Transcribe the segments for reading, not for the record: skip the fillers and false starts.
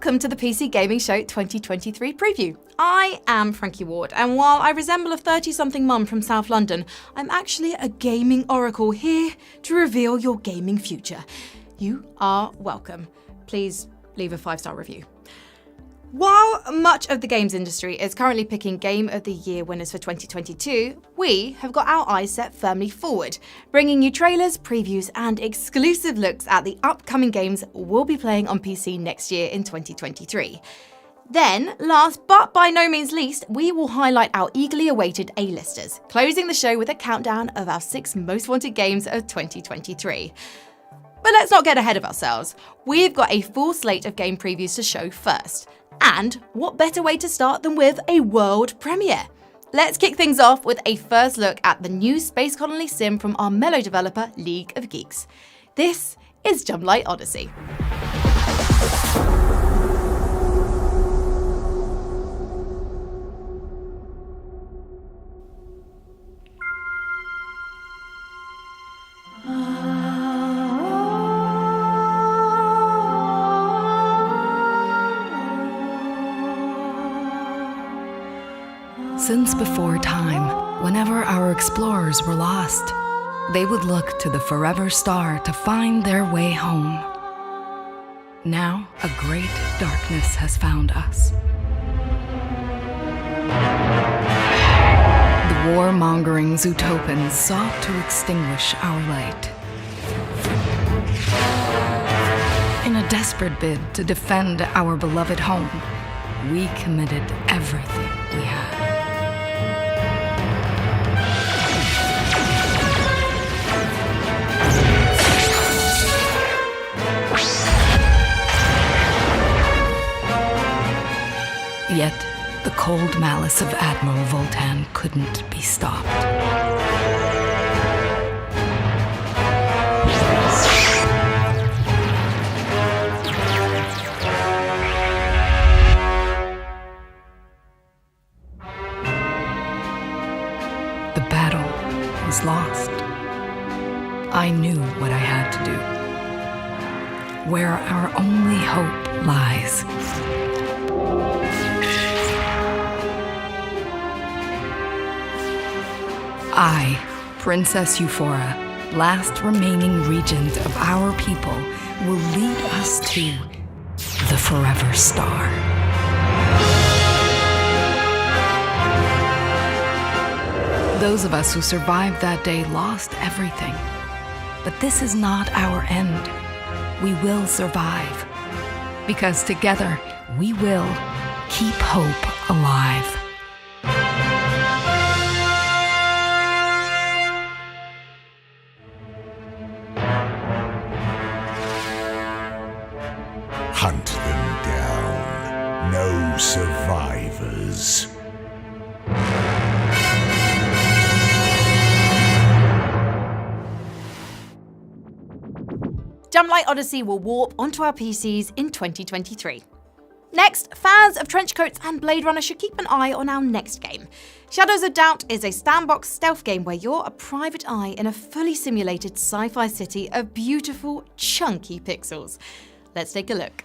welcome to the PC Gaming Show 2023 preview. I am Frankie Ward, and while I resemble a 30-something mum from South London, I'm actually a gaming oracle here to reveal your gaming future. You are welcome. Please leave a 5-star review. While much of the games industry is currently picking Game of the Year winners for 2022, we have got our eyes set firmly forward, bringing you trailers, previews, and exclusive looks at the upcoming games we'll be playing on PC next year in 2023. Then, last but by no means least, we will highlight our eagerly awaited A-listers, closing the show with a countdown of our 6 most wanted games of 2023. But let's not get ahead of ourselves. We've got a full slate of game previews to show first. And what better way to start than with a world premiere? Let's kick things off with a first look at the new Space Colony sim from our mellow developer, League of Geeks. This is Jumblight Odyssey. Since before time, whenever our explorers were lost, they would look to the forever star to find their way home. Now, a great darkness has found us. The war-mongering Zootopans sought to extinguish our light. In a desperate bid to defend our beloved home, we committed everything we had. Yet, the cold malice of Admiral Voltan couldn't be stopped. The battle was lost. I knew what I had to do. Where our only hope lies. I, Princess Euphora, last remaining regent of our people, will lead us to the Forever Star. Those of us who survived that day lost everything. But this is not our end. We will survive. Because together, we will keep hope alive. Hunt them down. No survivors. Jumblight Odyssey will warp onto our PCs in 2023. Next, fans of Trenchcoats and Blade Runner should keep an eye on our next game. Shadows of Doubt is a sandbox stealth game where you're a private eye in a fully simulated sci-fi city of beautiful, chunky pixels. Let's take a look.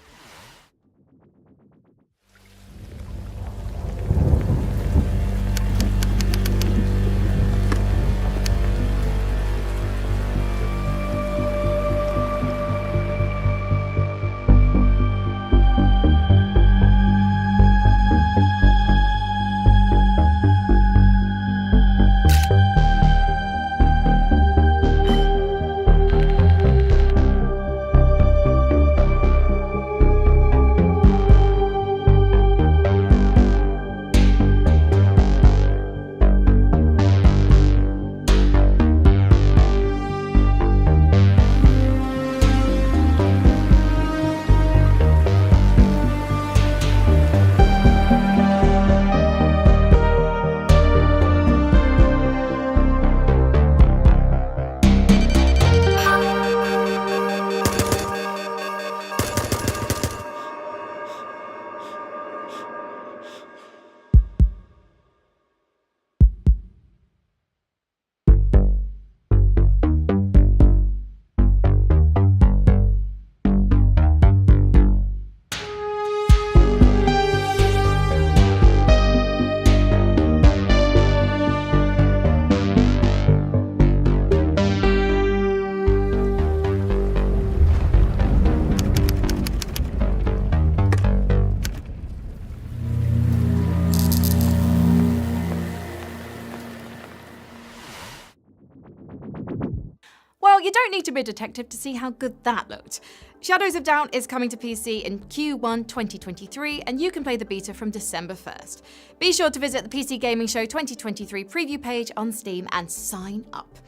you don't need to be a detective to see how good that looked. Shadows of Doubt is coming to PC in Q1 2023, and you can play the beta from December 1st. Be sure to visit the PC Gaming Show 2023 preview page on Steam and sign up.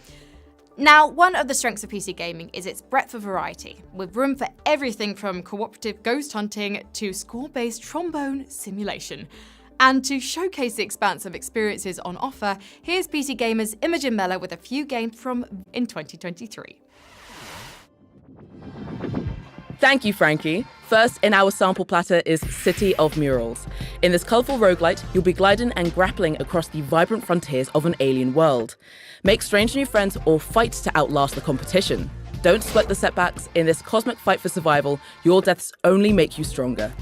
Now, one of the strengths of PC gaming is its breadth of variety, with room for everything from cooperative ghost hunting to score-based trombone simulation. And to showcase the expanse of experiences on offer, here's PC Gamer's Imogen Meller with a few games from in 2023. Thank you, Frankie. First in our sample platter is City of Murals. In this colourful roguelite, you'll be gliding and grappling across the vibrant frontiers of an alien world. Make strange new friends or fight to outlast the competition. Don't sweat the setbacks. In this cosmic fight for survival, your deaths only make you stronger.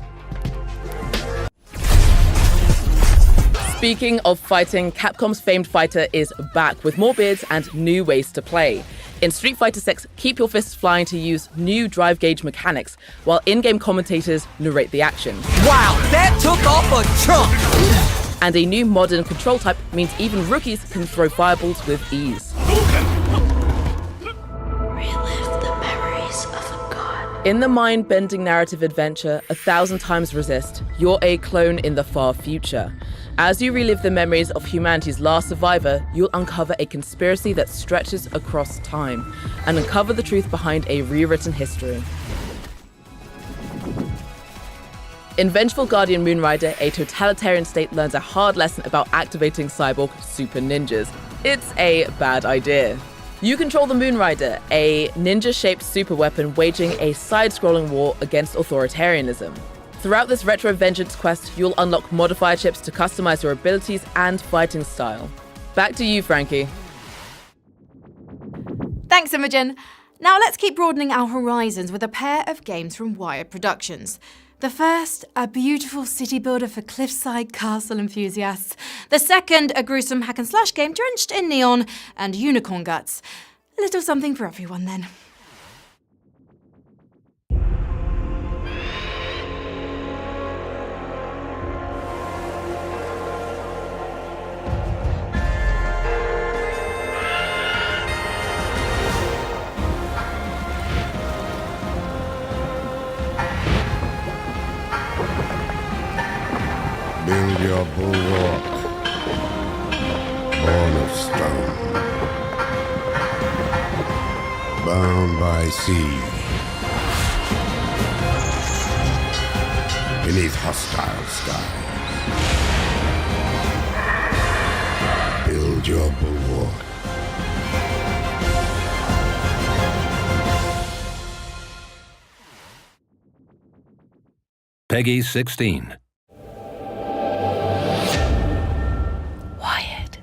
Speaking of fighting, Capcom's famed fighter is back with more bids and new ways to play. In Street Fighter 6, keep your fists flying to use new drive gauge mechanics, while in-game commentators narrate the action. Wow, that took off a chunk! And a new modern control type means even rookies can throw fireballs with ease. Relive the memories of a god. In the mind-bending narrative adventure, 1,000 Times Resist, you're a clone in the far future. As you relive the memories of humanity's last survivor, you'll uncover a conspiracy that stretches across time and uncover the truth behind a rewritten history. In Vengeful Guardian Moonrider, a totalitarian state learns a hard lesson about activating cyborg super ninjas. It's a bad idea. You control the Moonrider, a ninja-shaped super weapon waging a side-scrolling war against authoritarianism. Throughout this retro vengeance quest, you'll unlock modifier chips to customize your abilities and fighting style. Back to you, Frankie. Thanks, Imogen. Now let's keep broadening our horizons with a pair of games from Wired Productions. The first, a beautiful city builder for cliffside castle enthusiasts. The second, a gruesome hack-and-slash game drenched in neon and unicorn guts. A little something for everyone, then. Build your bulwark, born of stone, bound by sea, beneath hostile skies. Build your bulwark. Peggy 16. Wyatt.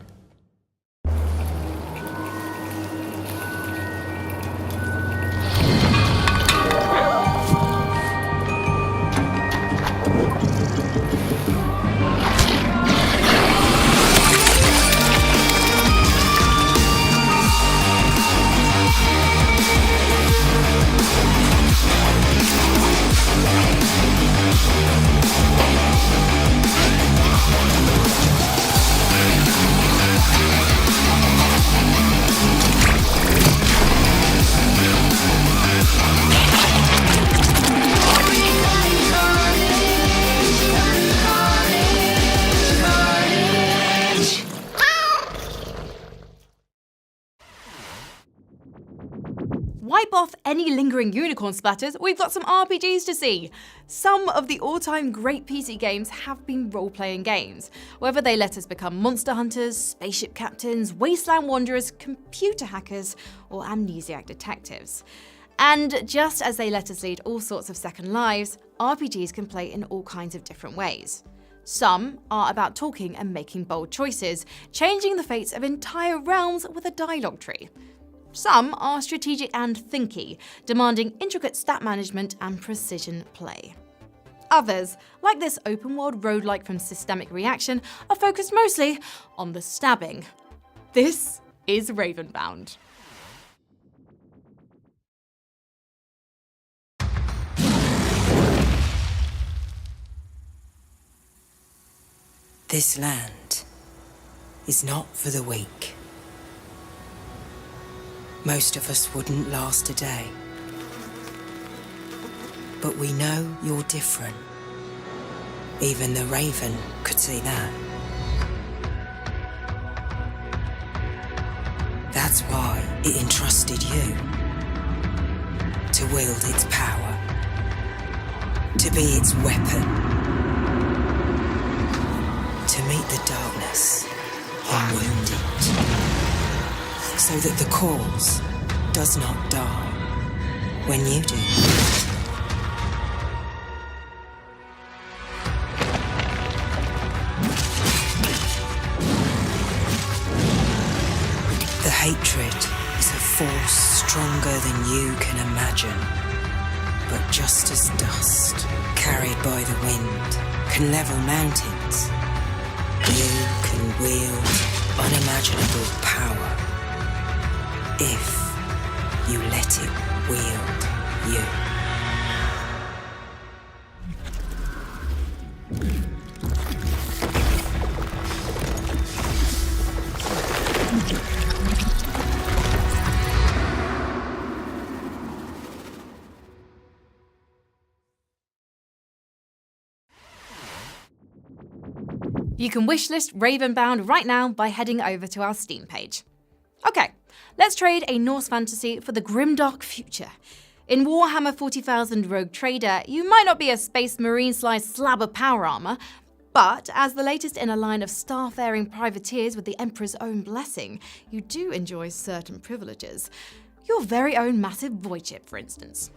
Wipe off any lingering unicorn splatters, we've got some RPGs to see. Some of the all-time great PC games have been role-playing games, whether they let us become monster hunters, spaceship captains, wasteland wanderers, computer hackers, or amnesiac detectives. And just as they let us lead all sorts of second lives, RPGs can play in all kinds of different ways. Some are about talking and making bold choices, changing the fates of entire realms with a dialogue tree. Some are strategic and thinky, demanding intricate stat management and precision play. Others, like this open-world roguelike from Systemic Reaction, are focused mostly on the stabbing. This is Ravenbound. This land is not for the weak. Most of us wouldn't last a day. But we know you're different. Even the Raven could see that. That's why it entrusted you to wield its power, to be its weapon, to meet the darkness and wound it, so that the cause does not die when you do. The hatred is a force stronger than you can imagine. But just as dust, carried by the wind, can level mountains, you can wield unimaginable power if you let it wield you. You can wishlist Ravenbound right now by heading over to our Steam page. Okay, let's trade a Norse fantasy for the grimdark future. In Warhammer 40,000 Rogue Trader, you might not be a Space Marine-sized slab of power armor, but as the latest in a line of starfaring privateers with the Emperor's own blessing, you do enjoy certain privileges. Your very own massive void ship, for instance.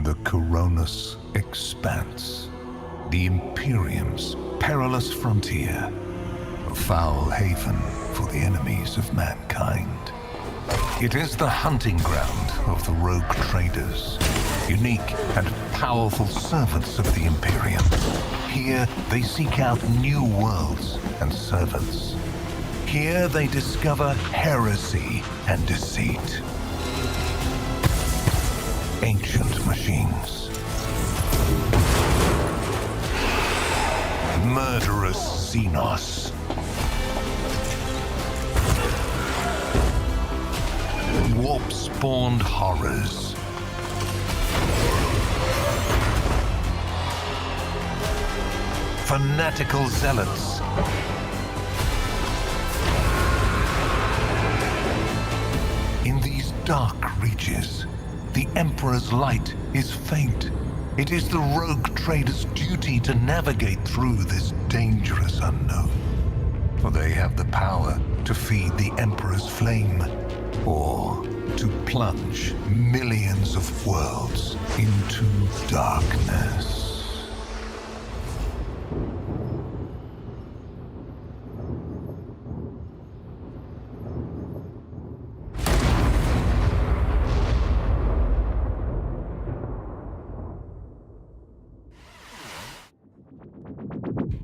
The Coronis Expanse, the Imperium's perilous frontier, a foul haven for the enemies of mankind. It is the hunting ground of the rogue traders, unique and powerful servants of the Imperium. Here they seek out new worlds and servants. Here they discover heresy and deceit. Ancient machines. Murderous Xenos. Warp-spawned horrors. Fanatical zealots. In these dark reaches, the Emperor's light is faint. It is the rogue trader's duty to navigate through this dangerous unknown. For they have the power to feed the Emperor's flame, or to plunge millions of worlds into darkness.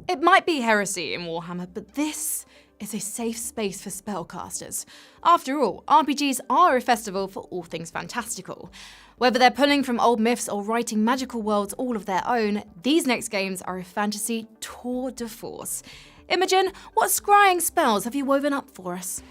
It might be heresy in Warhammer, but this is a safe space for spellcasters. After all, RPGs are a festival for all things fantastical. Whether they're pulling from old myths or writing magical worlds all of their own, these next games are a fantasy tour de force. Imogen, what scrying spells have you woven up for us?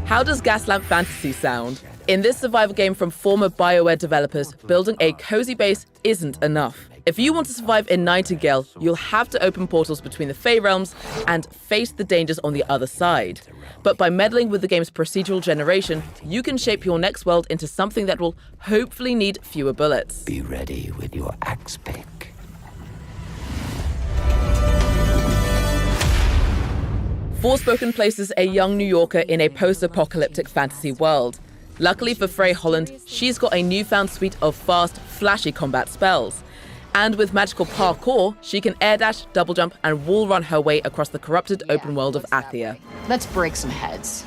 How does Gaslamp Fantasy sound? In this survival game from former BioWare developers, building a cozy base isn't enough. If you want to survive in Nightingale, you'll have to open portals between the Fey realms and face the dangers on the other side. But by meddling with the game's procedural generation, you can shape your next world into something that will hopefully need fewer bullets. Be ready with your axe pick. Forspoken places a young New Yorker in a post-apocalyptic fantasy world. Luckily for Frey Holland, she's got a newfound suite of fast, flashy combat spells. And with magical parkour, she can air dash, double jump, and wall run her way across the corrupted open world of Athia. Let's break some heads.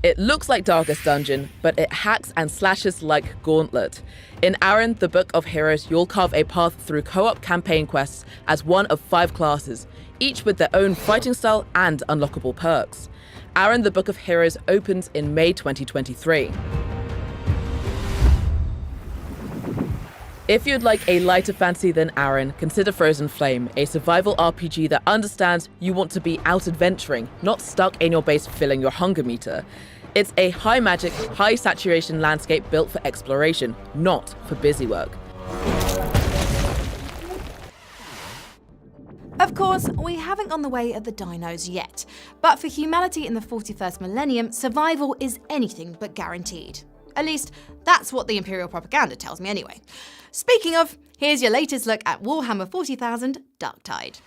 It looks like Darkest Dungeon, but it hacks and slashes like Gauntlet. In Aaron, the Book of Heroes, you'll carve a path through co-op campaign quests as one of 5 classes, each with their own fighting style and unlockable perks. Aaron the Book of Heroes opens in May 2023. If you'd like a lighter fantasy than Aaron, consider Frozen Flame, a survival RPG that understands you want to be out adventuring, not stuck in your base filling your hunger meter. It's a high magic, high saturation landscape built for exploration, not for busy work. Of course, we haven't gone the way of the dinos yet, but for humanity in the 41st millennium, survival is anything but guaranteed. At least, that's what the Imperial propaganda tells me anyway. Speaking of, here's your latest look at Warhammer 40,000 Darktide.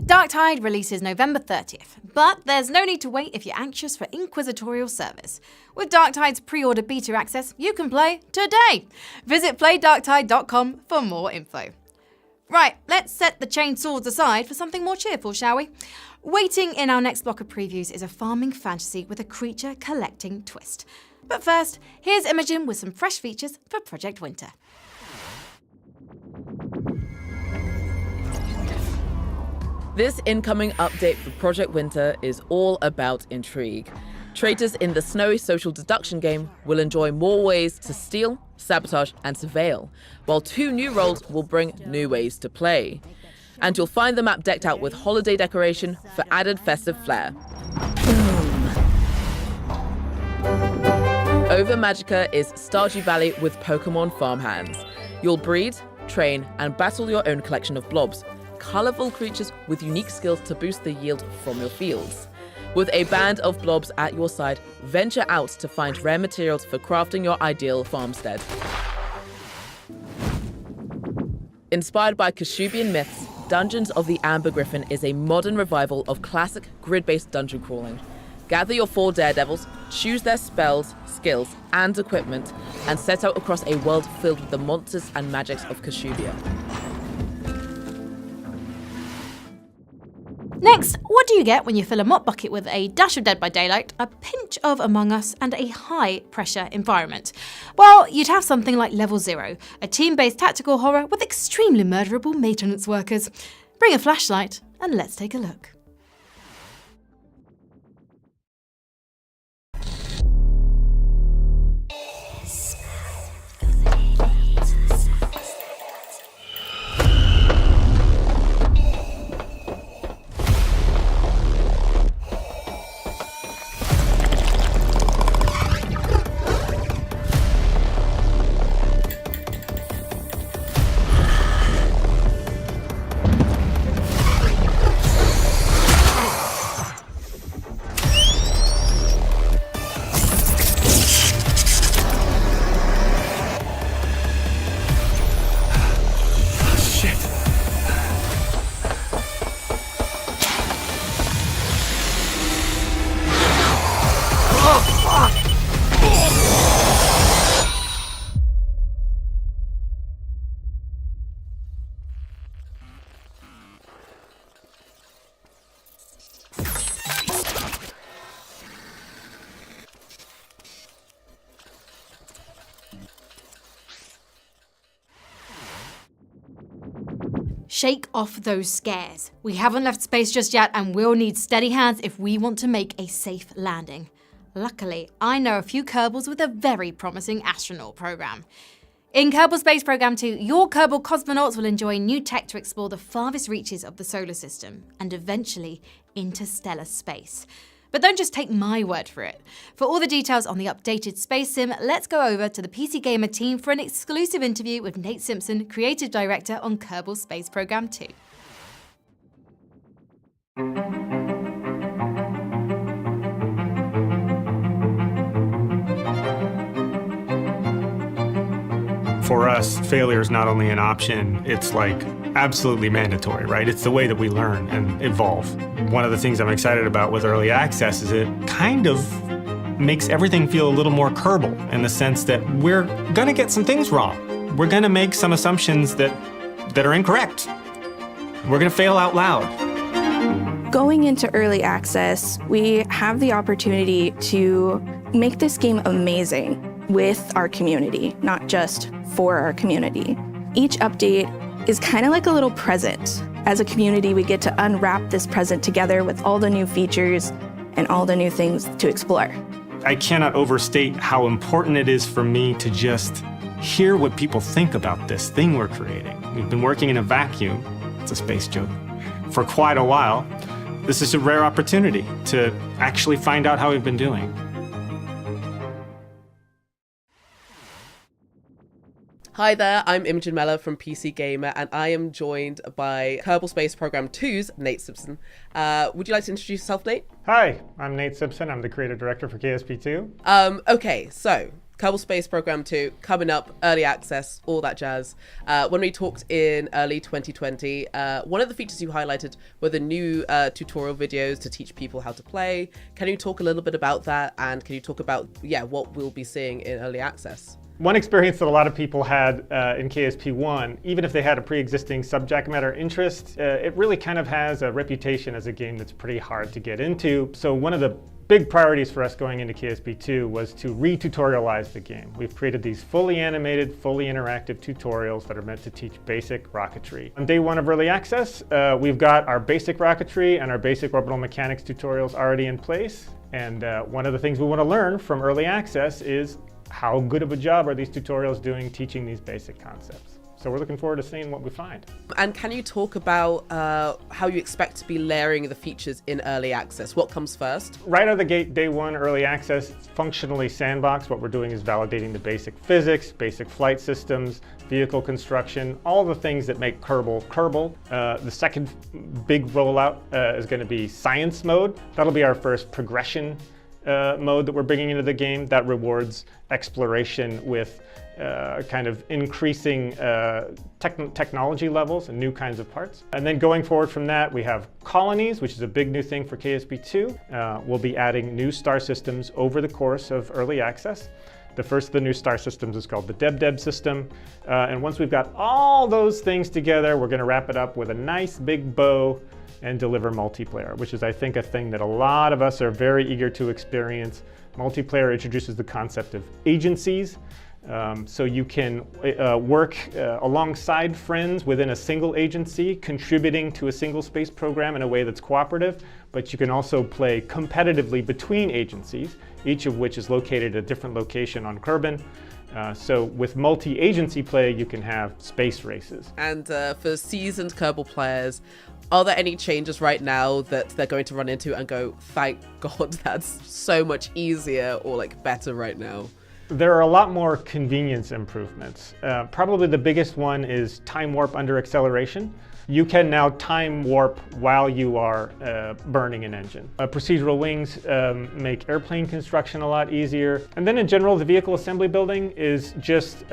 Darktide releases November 30th, but there's no need to wait if you're anxious for inquisitorial service. With Darktide's pre-order beta access, you can play today. Visit playdarktide.com for more info. Right, let's set the chained swords aside for something more cheerful, shall we? Waiting in our next block of previews is a farming fantasy with a creature collecting twist. But first, here's Imogen with some fresh features for Project Winter. This incoming update for Project Winter is all about intrigue. Traitors in the snowy social deduction game will enjoy more ways to steal, sabotage, and surveil, while 2 new roles will bring new ways to play. And you'll find the map decked out with holiday decoration for added festive flair. Over Magica is Stardew Valley with Pokemon farmhands. You'll breed, train, and battle your own collection of blobs, colourful creatures with unique skills to boost the yield from your fields. With a band of blobs at your side, venture out to find rare materials for crafting your ideal farmstead. Inspired by Kashubian myths, Dungeons of the Amber Griffin is a modern revival of classic grid-based dungeon crawling. Gather your 4 daredevils, choose their spells, skills, and equipment, and set out across a world filled with the monsters and magics of Kashubia. Next, what do you get when you fill a mop bucket with a dash of Dead by Daylight, a pinch of Among Us, and a high-pressure environment? Well, you'd have something like Level 0, a team-based tactical horror with extremely murderable maintenance workers. Bring a flashlight and let's take a look. Shake off those scares. We haven't left space just yet and we'll need steady hands if we want to make a safe landing. Luckily, I know a few Kerbals with a very promising astronaut program. In Kerbal Space Program 2, your Kerbal cosmonauts will enjoy new tech to explore the farthest reaches of the solar system and eventually interstellar space. But don't just take my word for it. For all the details on the updated space sim, let's go over to the PC Gamer team for an exclusive interview with Nate Simpson, creative director on Kerbal Space Program 2. For us, failure is not only an option, it's like absolutely mandatory, right? It's the way that we learn and evolve. One of the things I'm excited about with early access is it kind of makes everything feel a little more Kerbal in the sense that we're gonna get some things wrong. We're gonna make some assumptions that are incorrect. We're gonna fail out loud. Going into early access, we have the opportunity to make this game amazing with our community, not just for our community. Each update is kind of like a little present. As a community, we get to unwrap this present together with all the new features and all the new things to explore. I cannot overstate how important it is for me to just hear what people think about this thing we're creating. We've been working in a vacuum, it's a space joke, for quite a while. This is a rare opportunity to actually find out how we've been doing. Hi there, I'm Imogen Mellor from PC Gamer, and I am joined by Kerbal Space Program 2's Nate Simpson. Would you like to introduce yourself, Nate? Hi, I'm Nate Simpson. I'm the creative director for KSP2. Okay, so Kerbal Space Program 2 coming up, early access, all that jazz. When we talked in early 2020, one of the features you highlighted were the new tutorial videos to teach people how to play. Can you talk a little bit about that, and can you talk about what we'll be seeing in early access? One experience that a lot of people had in KSP1, even if they had a pre-existing subject matter interest, it really kind of has a reputation as a game that's pretty hard to get into. So one of the big priorities for us going into KSP2 was to re-tutorialize the game. We've created these fully animated, fully interactive tutorials that are meant to teach basic rocketry. On day one of early access, we've got our basic rocketry and our basic orbital mechanics tutorials already in place. And one of the things we want to learn from early access is how good of a job are these tutorials doing teaching these basic concepts. So we're looking forward to seeing what we find. And can you talk about how you expect to be layering the features in early access? What comes first? Right out of the gate, day one, early access, it's functionally sandbox. What we're doing is validating the basic physics, basic flight systems, vehicle construction, all the things that make Kerbal Kerbal. The second big rollout is going to be science mode. That'll be our first progression mode that we're bringing into the game that rewards exploration with kind of increasing technology levels and new kinds of parts. And then going forward from that, we have colonies, which is a big new thing for KSP2. We'll be adding new star systems over the course of early access. The first of the new star systems is called the Deb system. And once we've got all those things together, we're going to wrap it up with a nice big bow and deliver multiplayer, which is, I think, a thing that a lot of us are very eager to experience. Multiplayer introduces the concept of agencies. So you can work alongside friends within a single agency, contributing to a single space program in a way that's cooperative, but you can also play competitively between agencies, each of which is located at a different location on Kerbin. So with multi-agency play, you can have space races. And for seasoned Kerbal players, are there any changes right now that they're going to run into and go, thank God, that's so much easier or like better right now? There are a lot more convenience improvements. Probably the biggest one is time warp under acceleration. You can now time warp while you are burning an engine. Procedural wings make airplane construction a lot easier. And then in general, the vehicle assembly building is just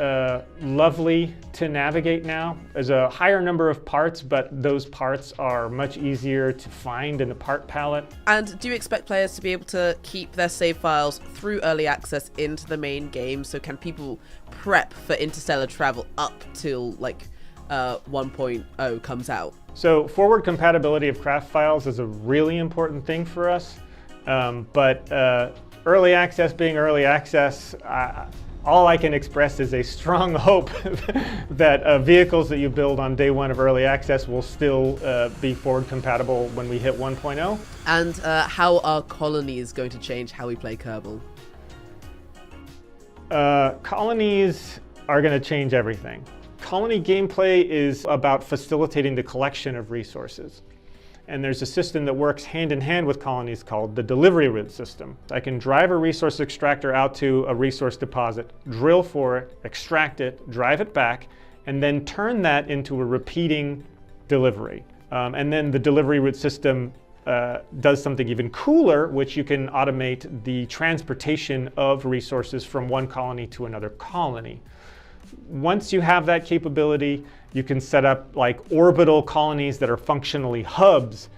lovely to navigate now. There's a higher number of parts, but those parts are much easier to find in the part palette. And do you expect players to be able to keep their save files through early access into the main game? So can people prep for interstellar travel up till like 1.0 comes out? So forward compatibility of craft files is a really important thing for us, but early access being early access, all I can express is a strong hope that vehicles that you build on day one of early access will still be forward compatible when we hit 1.0. And how are colonies going to change how we play Kerbal? Colonies are going to change everything. Colony gameplay is about facilitating the collection of resources. And there's a system that works hand in hand with colonies called the delivery route system. I can drive a resource extractor out to a resource deposit, drill for it, extract it, drive it back, and then turn that into a repeating delivery. And then the delivery route system does something even cooler, which you can automate the transportation of resources from one colony to another colony. Once you have that capability, you can set up like orbital colonies that are functionally hubs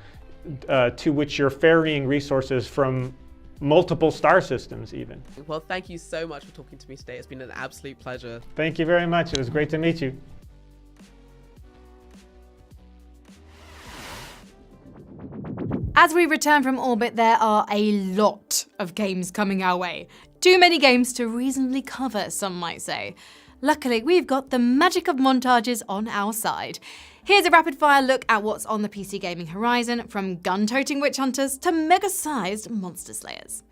to which you're ferrying resources from multiple star systems even. Well, thank you so much for talking to me today. It's been an absolute pleasure. Thank you very much. It was great to meet you. As we return from orbit, there are a lot of games coming our way. Too many games to reasonably cover, some might say. Luckily, we've got the magic of montages on our side. Here's a rapid-fire look at what's on the PC gaming horizon, from gun-toting witch hunters to mega-sized monster slayers.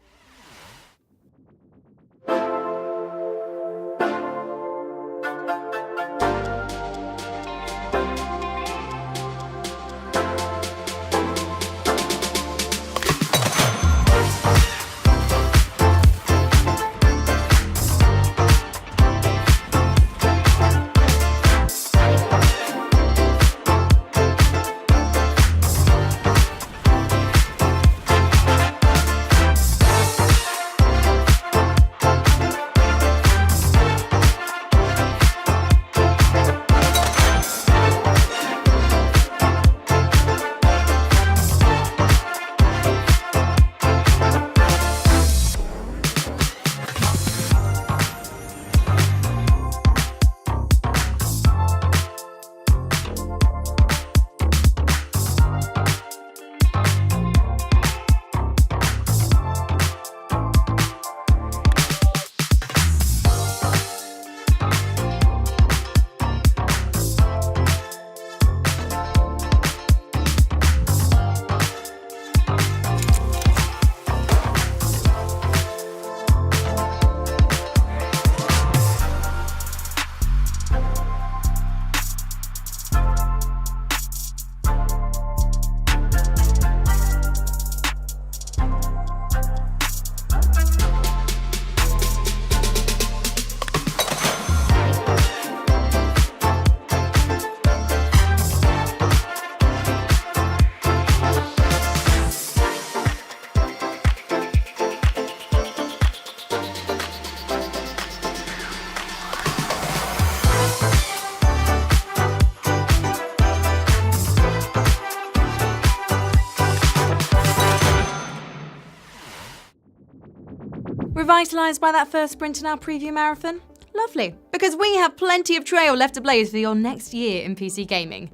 Revitalised by that first sprint in our preview marathon? Lovely, because we have plenty of trail left to blaze for your next year in PC gaming.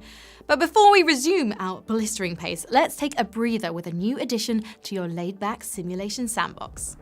But before we resume our blistering pace, let's take a breather with a new addition to your laid-back simulation sandbox.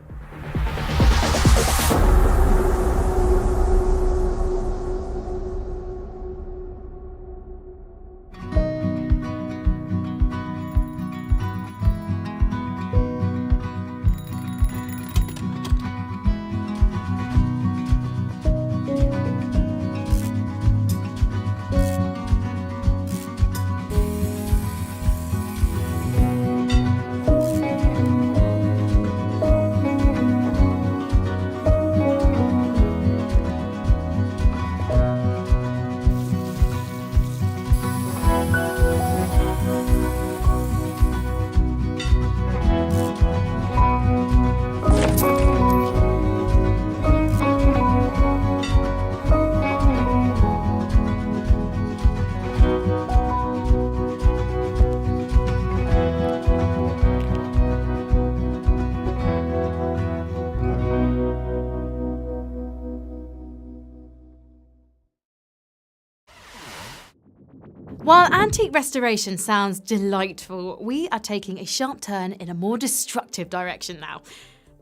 While antique restoration sounds delightful, we are taking a sharp turn in a more destructive direction now.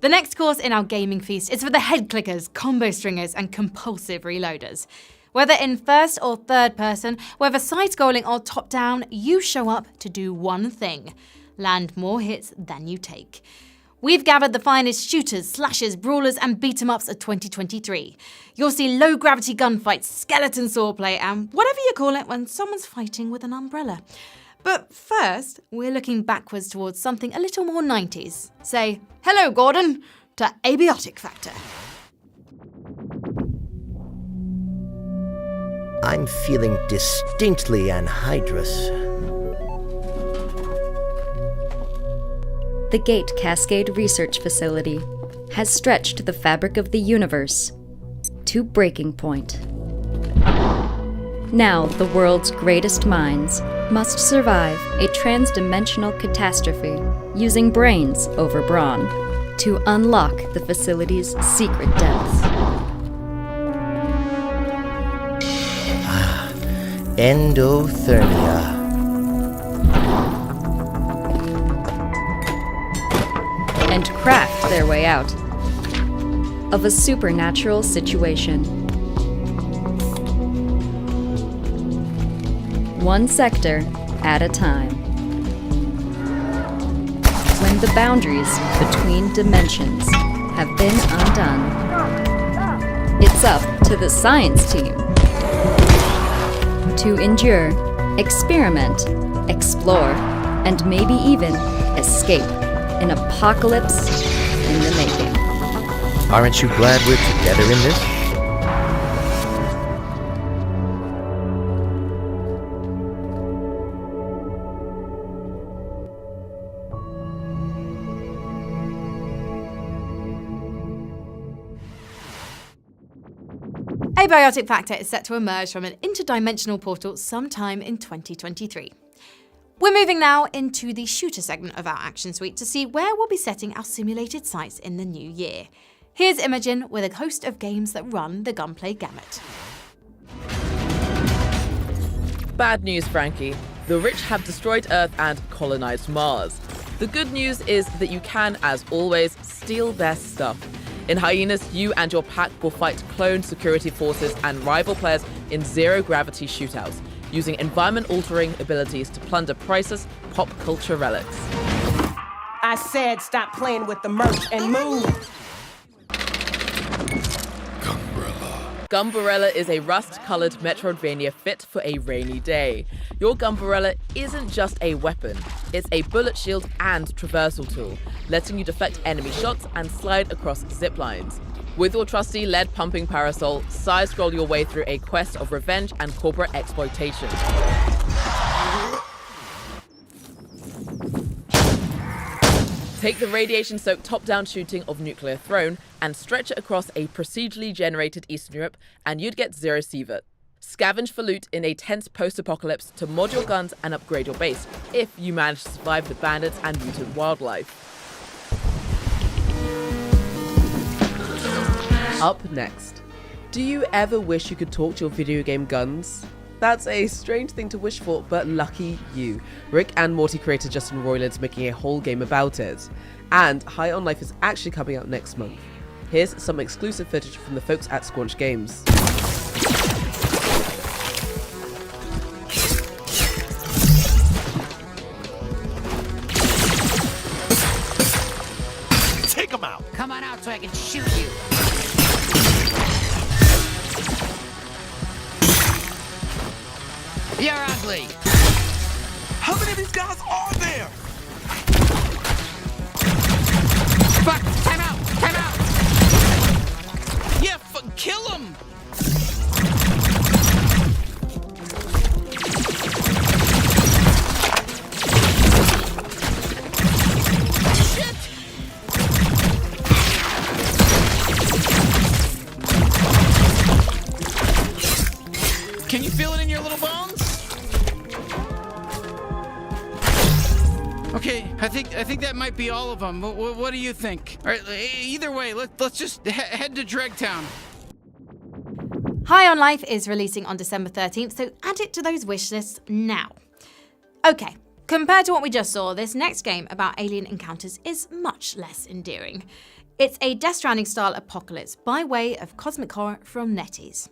The next course in our gaming feast is for the head clickers, combo stringers, and compulsive reloaders. Whether in first or third person, whether side-scrolling or top-down, you show up to do one thing: land more hits than you take. We've gathered the finest shooters, slashers, brawlers and beat-em-ups of 2023. You'll see low-gravity gunfights, skeleton swordplay and whatever you call it when someone's fighting with an umbrella. But first, we're looking backwards towards something a little more 90s. Say, hello Gordon, to Abiotic Factor. I'm feeling distinctly anhydrous. The Gate Cascade Research Facility has stretched the fabric of the universe to breaking point. Now, the world's greatest minds must survive a transdimensional catastrophe using brains over brawn to unlock the facility's secret depths. Endothermia. And craft their way out of a supernatural situation. One sector at a time. When the boundaries between dimensions have been undone, it's up to the science team to endure, experiment, explore, and maybe even escape an apocalypse in the making. Aren't you glad we're together in this? Abiotic Factor is set to emerge from an interdimensional portal sometime in 2023. We're moving now into the shooter segment of our action suite to see where we'll be setting our simulated sights in the new year. Here's Imogen with a host of games that run the gunplay gamut. Bad news, Frankie. The rich have destroyed Earth and colonized Mars. The good news is that you can, as always, steal their stuff. In Hyenas, you and your pack will fight clone security forces and rival players in zero-gravity shootouts, using environment-altering abilities to plunder priceless pop culture relics. I said stop playing with the merch and move! Gumbarella is a rust-coloured Metroidvania fit for a rainy day. Your Gumbarella isn't just a weapon, it's a bullet shield and traversal tool, letting you deflect enemy shots and slide across zip lines. With your trusty lead-pumping parasol, side-scroll your way through a quest of revenge and corporate exploitation. Take the radiation-soaked top-down shooting of Nuclear Throne and stretch it across a procedurally generated Eastern Europe, and you'd get zero sievert. Scavenge for loot in a tense post-apocalypse to mod your guns and upgrade your base, if you manage to survive the bandits and mutant wildlife. Up next. Do you ever wish you could talk to your video game guns? That's a strange thing to wish for, but lucky you. Rick and Morty creator Justin Roiland's making a whole game about it. And High on Life is actually coming out next month. Here's some exclusive footage from the folks at Squanch Games. Take him out! Come on out so I can shoot you! You're ugly! How many of these guys are there? Fuck! Time out! Time out! Yeah, kill him! Shit! Can you feel it in your little bones? Okay, I think that might be all of them. What do you think? All right, either way, let's just head to Dregtown. High on Life is releasing on December 13th, so add it to those wish lists now. Okay, compared to what we just saw, this next game about alien encounters is much less endearing. It's a Death Stranding-style apocalypse by way of cosmic horror from NetEase.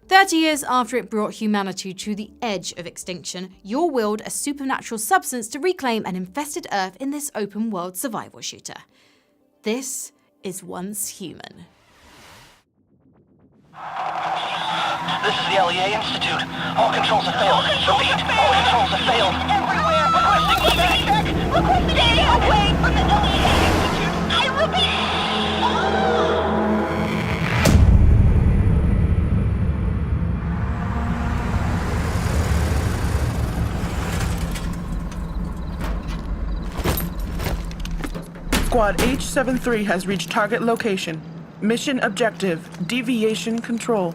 30 years after it brought humanity to the edge of extinction, you'll wield a supernatural substance to reclaim an infested Earth in this open-world survival shooter. This is Once Human. This is the LEA Institute. All controls have failed. Repeat, all controls have failed. Everywhere. Requesting evac. Requesting stay away from the LEA Institute. I repeat. Squad H73 has reached target location. Mission objective, deviation control.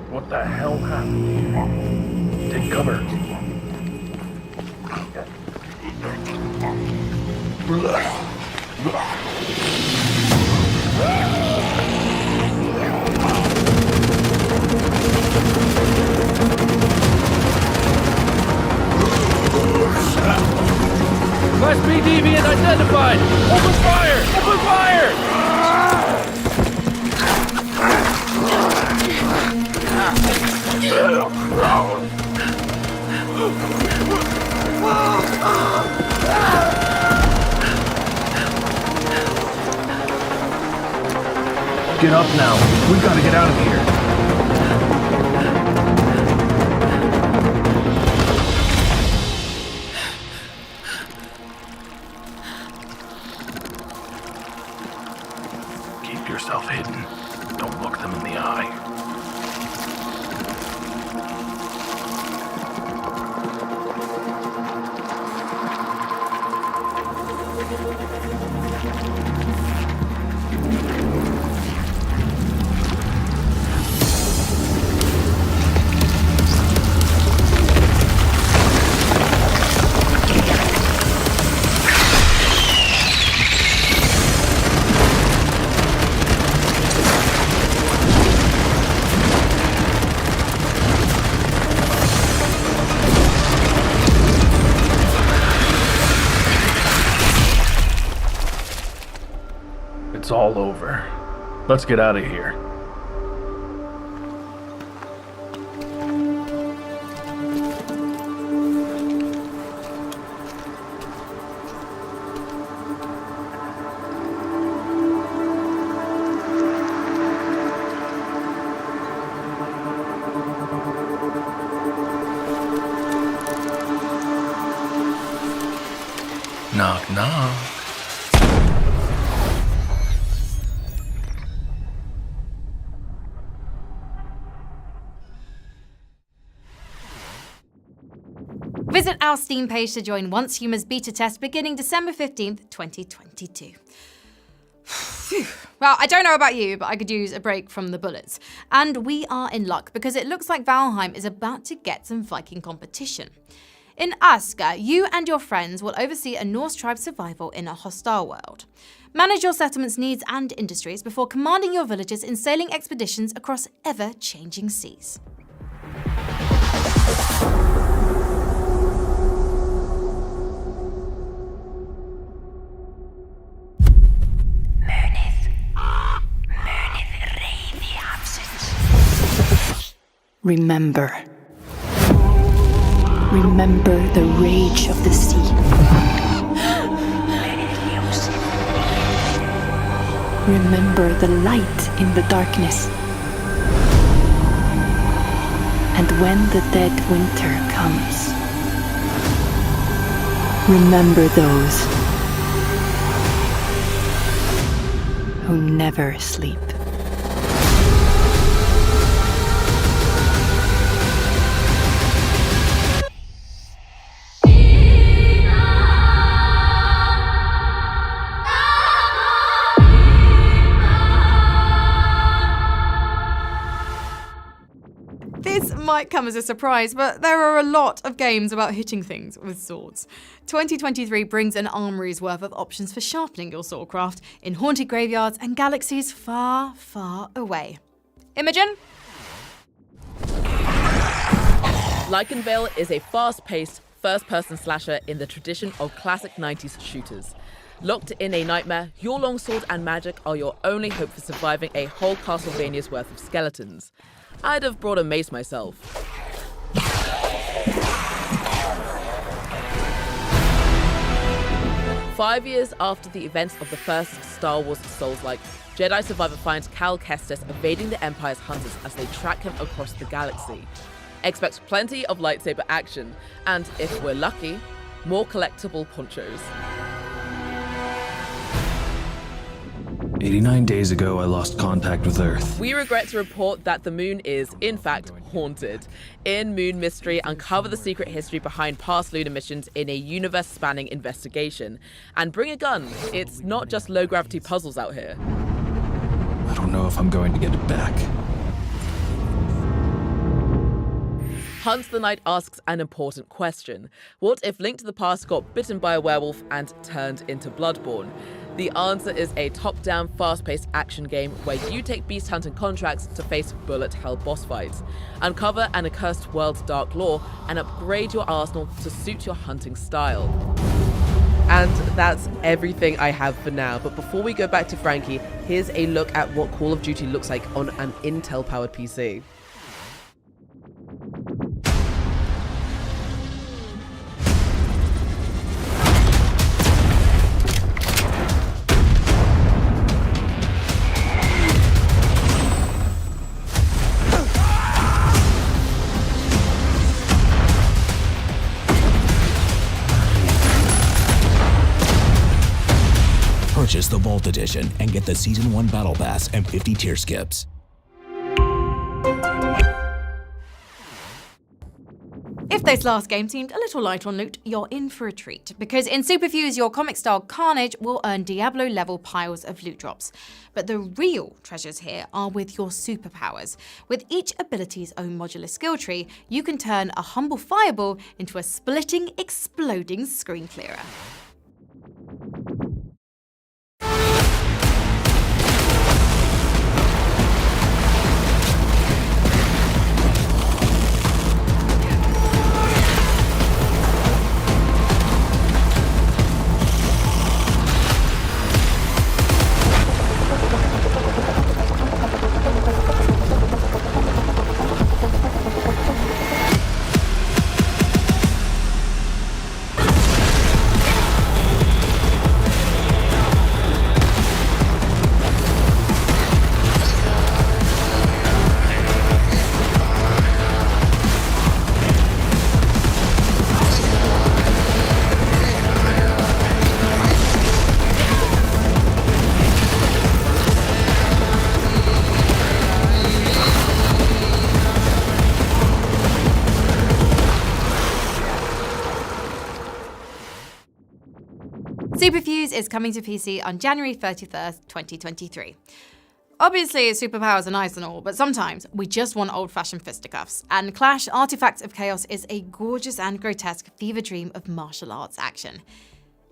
What the hell happened here? Take cover. Class B deviant identified! Open fire! Open fire! Get up now. We gotta get out of here. Keep yourself hidden. Don't look them in the eye. It's all over. Let's get out of here. Knock, knock. Visit our Steam page to join Once Human's beta test beginning December 15th, 2022. Well, I don't know about you, but I could use a break from the bullets. And we are in luck because it looks like Valheim is about to get some Viking competition. In Asker, you and your friends will oversee a Norse tribe's survival in a hostile world. Manage your settlement's needs and industries before commanding your villagers in sailing expeditions across ever-changing seas. Remember. Remember the rage of the sea. Remember the light in the darkness. And when the dead winter comes, remember those who never sleep. This might come as a surprise, but there are a lot of games about hitting things with swords. 2023 brings an armory's worth of options for sharpening your swordcraft in haunted graveyards and galaxies far, far away. Imogen? Unveilings is a fast-paced, first-person slasher in the tradition of classic 90s shooters. Locked in a nightmare, your longsword and magic are your only hope for surviving a whole Castlevania's worth of skeletons. I'd have brought a mace myself. 5 years after the events of the first Star Wars Souls-like, Jedi survivor finds Cal Kestis evading the Empire's hunters as they track him across the galaxy. Expect plenty of lightsaber action, and if we're lucky, more collectible ponchos. 89 days ago, I lost contact with Earth. We regret to report that the moon is, in fact, haunted. In Moon Mystery, uncover the secret history behind past lunar missions in a universe-spanning investigation. And bring a gun. It's not just low-gravity puzzles out here. I don't know if I'm going to get it back. Hunt the Night asks an important question. What if Link to the Past got bitten by a werewolf and turned into Bloodborne? The answer is a top-down, fast-paced action game where you take beast hunting contracts to face bullet hell boss fights, uncover an accursed world's dark lore, and upgrade your arsenal to suit your hunting style. And that's everything I have for now, but before we go back to Frankie, here's a look at what Call of Duty looks like on an Intel-powered PC. Purchase the Vault Edition and get the Season 1 Battle Pass and 50 tier skips. If this last game seemed a little light on loot, you're in for a treat, because in Superfuse, your comic-style carnage will earn Diablo-level piles of loot drops. But the real treasures here are with your superpowers. With each ability's own modular skill tree, you can turn a humble fireball into a splitting, exploding screen clearer. Superfuse is coming to PC on January 31st, 2023. Obviously, superpowers are nice and all, but sometimes we just want old-fashioned fisticuffs, and Clash Artifacts of Chaos is a gorgeous and grotesque fever dream of martial arts action.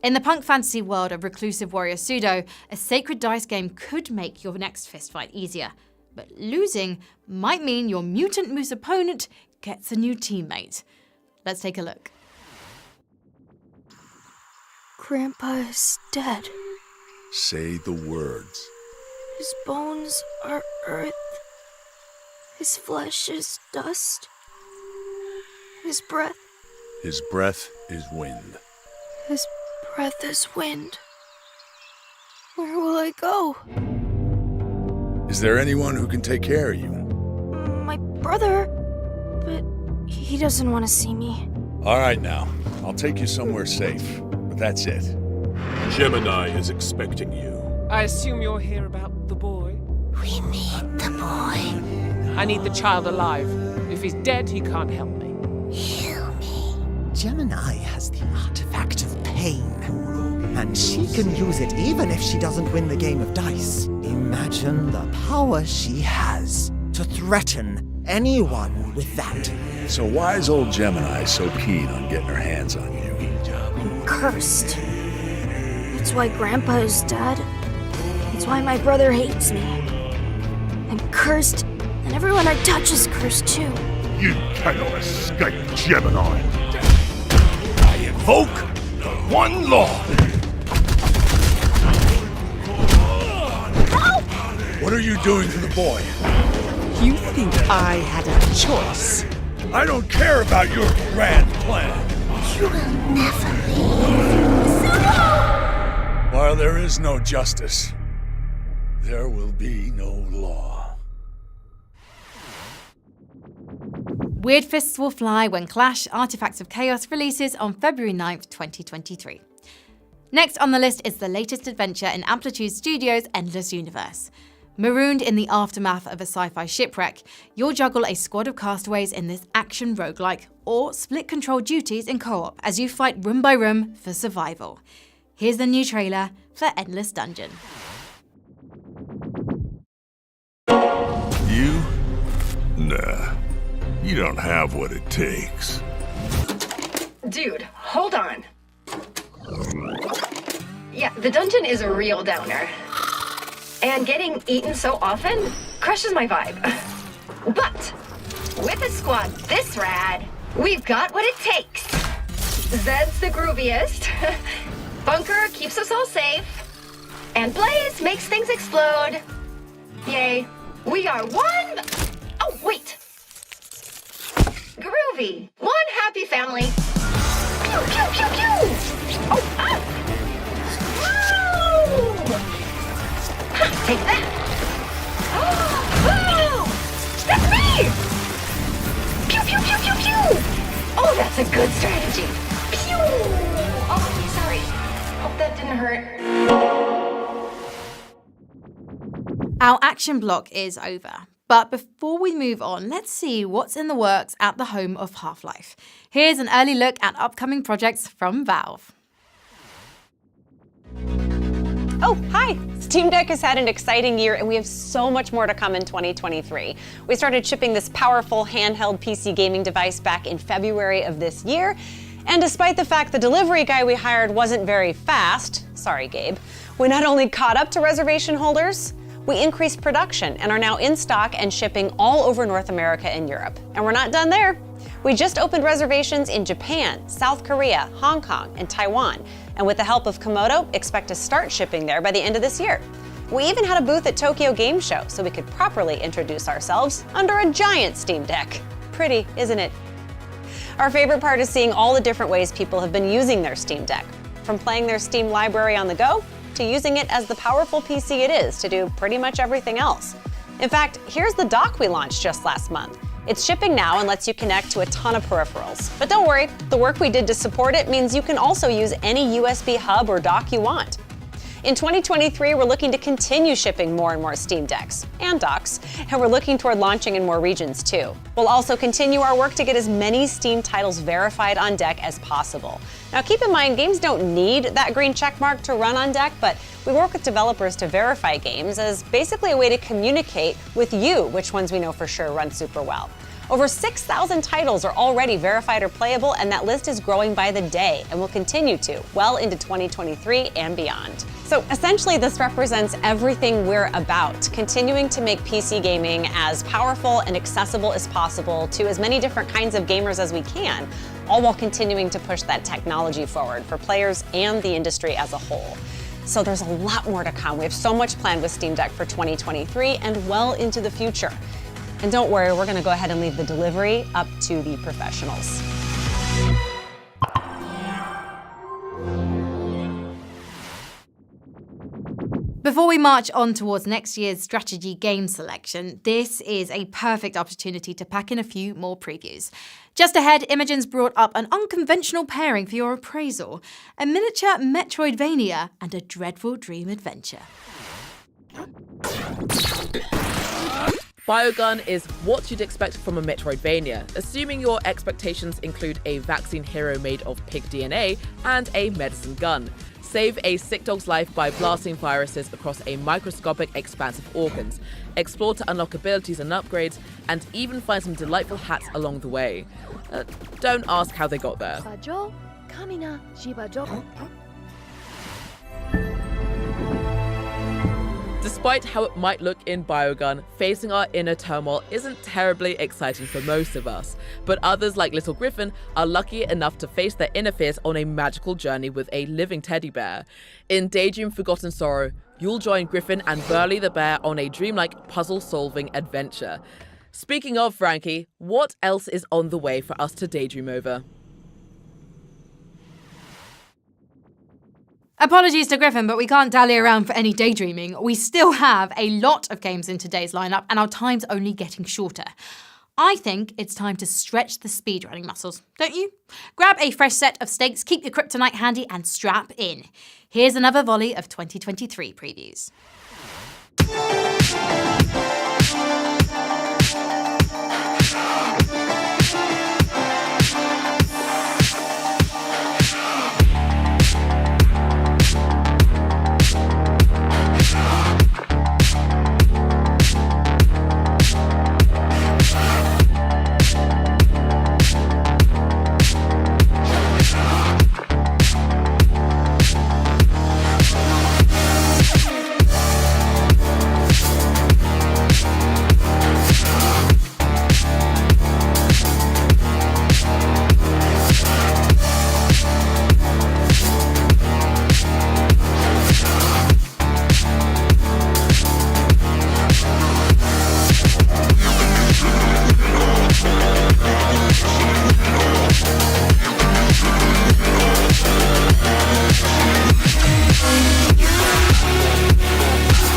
In the punk fantasy world of reclusive warrior Pseudo, a sacred dice game could make your next fistfight easier, but losing might mean your mutant moose opponent gets a new teammate. Let's take a look. Grandpa is dead. Say the words. His bones are earth. His flesh is dust. His breath. His breath is wind. His breath is wind. Where will I go? Is there anyone who can take care of you? My brother. But he doesn't want to see me. All right now. I'll take you somewhere safe. But that's it. Gemini is expecting you. I assume you're here about the boy? We need the boy. I need the child alive. If he's dead, he can't help me. Heal me. Gemini has the artifact of pain, and she can use it even if she doesn't win the game of dice. Imagine the power she has to threaten anyone with that. So why is old Gemini so keen on getting her hands on you? I'm cursed. That's why Grandpa is dead. That's why my brother hates me. I'm cursed, and everyone I touch is cursed too. You cannot escape Gemini. I invoke the one law. What are you doing to the boy? You think I had a choice? I don't care about your grand plan. You will never leave. While there is no justice, there will be no law. Weird Fists Will Fly When Clash Artifacts of Chaos releases on February 9th, 2023. Next on the list is the latest adventure in Amplitude Studios' Endless Universe. Marooned in the aftermath of a sci-fi shipwreck, you'll juggle a squad of castaways in this action roguelike, or split control duties in co-op as you fight room by room for survival. Here's the new trailer for Endless Dungeon. You? Nah. You don't have what it takes. Dude, hold on. Yeah, the dungeon is a real downer. And getting eaten so often crushes my vibe. But with a squad this rad, we've got what it takes. Zed's the grooviest. Bunker keeps us all safe. And Blaze makes things explode. Yay. We are one... Oh, wait. Groovy. One happy family. Pew, pew, pew, pew. Oh, ah. Woo! Ha, take that. Oh, that's me. Pew, pew, pew, pew, pew. Oh, that's a good strategy. Pew. Oh, sorry. Hope that didn't hurt. Our action block is over. But before we move on, let's see what's in the works at the home of Half-Life. Here's an early look at upcoming projects from Valve. Oh, hi! Steam Deck has had an exciting year and we have so much more to come in 2023. We started shipping this powerful handheld PC gaming device back in February of this year. And despite the fact the delivery guy we hired wasn't very fast, sorry Gabe, we not only caught up to reservation holders, we increased production and are now in stock and shipping all over North America and Europe. And we're not done there. We just opened reservations in Japan, South Korea, Hong Kong, and Taiwan. And with the help of Komodo, expect to start shipping there by the end of this year. We even had a booth at Tokyo Game Show so we could properly introduce ourselves under a giant Steam Deck. Pretty, isn't it? Our favorite part is seeing all the different ways people have been using their Steam Deck. From playing their Steam library on the go, to using it as the powerful PC it is to do pretty much everything else. In fact, here's the dock we launched just last month. It's shipping now and lets you connect to a ton of peripherals. But don't worry, the work we did to support it means you can also use any USB hub or dock you want. In 2023, we're looking to continue shipping more and more Steam Decks and docks, and we're looking toward launching in more regions too. We'll also continue our work to get as many Steam titles verified on deck as possible. Now keep in mind, games don't need that green check mark to run on deck, but we work with developers to verify games as basically a way to communicate with you which ones we know for sure run super well. Over 6,000 titles are already verified or playable, and that list is growing by the day and will continue to well into 2023 and beyond. So essentially, this represents everything we're about, continuing to make PC gaming as powerful and accessible as possible to as many different kinds of gamers as we can, all while continuing to push that technology forward for players and the industry as a whole. So there's a lot more to come. We have so much planned with Steam Deck for 2023 and well into the future. And don't worry, we're going to go ahead and leave the delivery up to the professionals. Before we march on towards next year's strategy game selection, this is a perfect opportunity to pack in a few more previews. Just ahead, Imogen's brought up an unconventional pairing for your appraisal, a miniature Metroidvania and a dreadful dream adventure. Biogun is what you'd expect from a Metroidvania, assuming your expectations include a vaccine hero made of pig DNA and a medicine gun. Save a sick dog's life by blasting viruses across a microscopic expanse of organs. Explore to unlock abilities and upgrades, and even find some delightful hats along the way. Don't ask how they got there. Despite how it might look in Biogun, facing our inner turmoil isn't terribly exciting for most of us, but others like Little Griffin are lucky enough to face their inner fears on a magical journey with a living teddy bear. In Daydream Forgotten Sorrow, You'll join Griffin and Burley the Bear on a dreamlike puzzle-solving adventure. Speaking of Frankie, what else is on the way for us to daydream over? Apologies to Griffin, but we can't dally around for any daydreaming. We still have a lot of games in today's lineup, and our time's only getting shorter. I think it's time to stretch the speedrunning muscles, don't you? Grab a fresh set of stakes, keep your kryptonite handy, and strap in. Here's another volley of 2023 previews.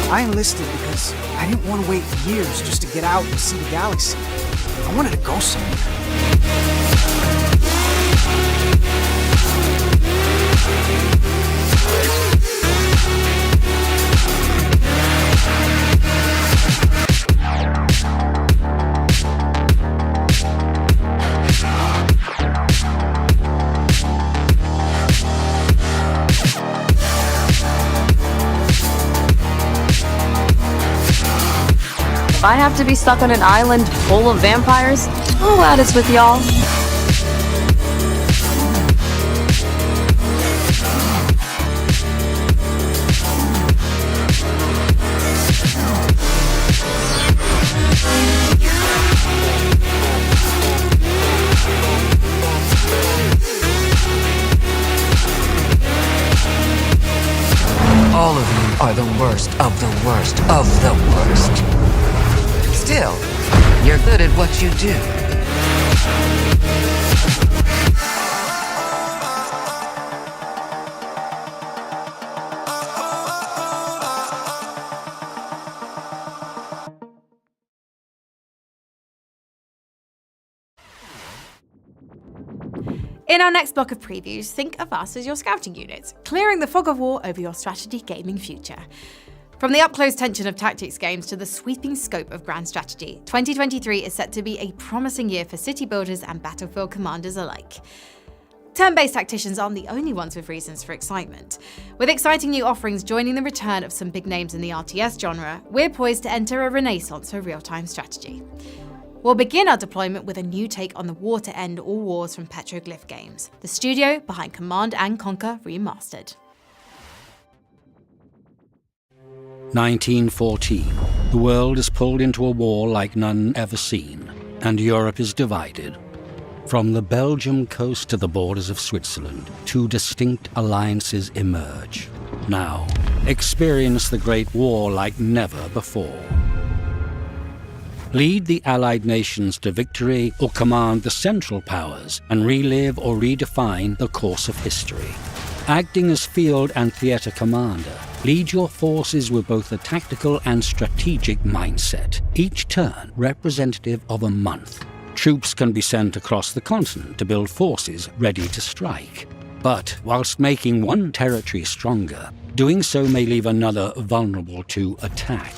I enlisted because I didn't want to wait years just to get out and see the galaxy. I wanted to go somewhere. If I have to be stuck on an island full of vampires, I'll add us with y'all. All of you are the worst of the worst of the worst. Still, you're good at what you do. In our next block of previews, think of us as your scouting units, clearing the fog of war over your strategy gaming future. From the up-close tension of tactics games to the sweeping scope of grand strategy, 2023 is set to be a promising year for city builders and battlefield commanders alike. Turn-based tacticians aren't the only ones with reasons for excitement. With exciting new offerings joining the return of some big names in the RTS genre, we're poised to enter a renaissance for real-time strategy. We'll begin our deployment with a new take on the war to end all wars from Petroglyph Games, the studio behind Command & Conquer Remastered. 1914. The world is pulled into a war like none ever seen, and Europe is divided. From the Belgium coast to the borders of Switzerland, two distinct alliances emerge. Now, experience the Great War like never before. Lead the Allied nations to victory or command the Central Powers and relive or redefine the course of history. Acting as field and theatre commander, lead your forces with both a tactical and strategic mindset, each turn representative of a month. Troops can be sent across the continent to build forces ready to strike. But whilst making one territory stronger, doing so may leave another vulnerable to attack.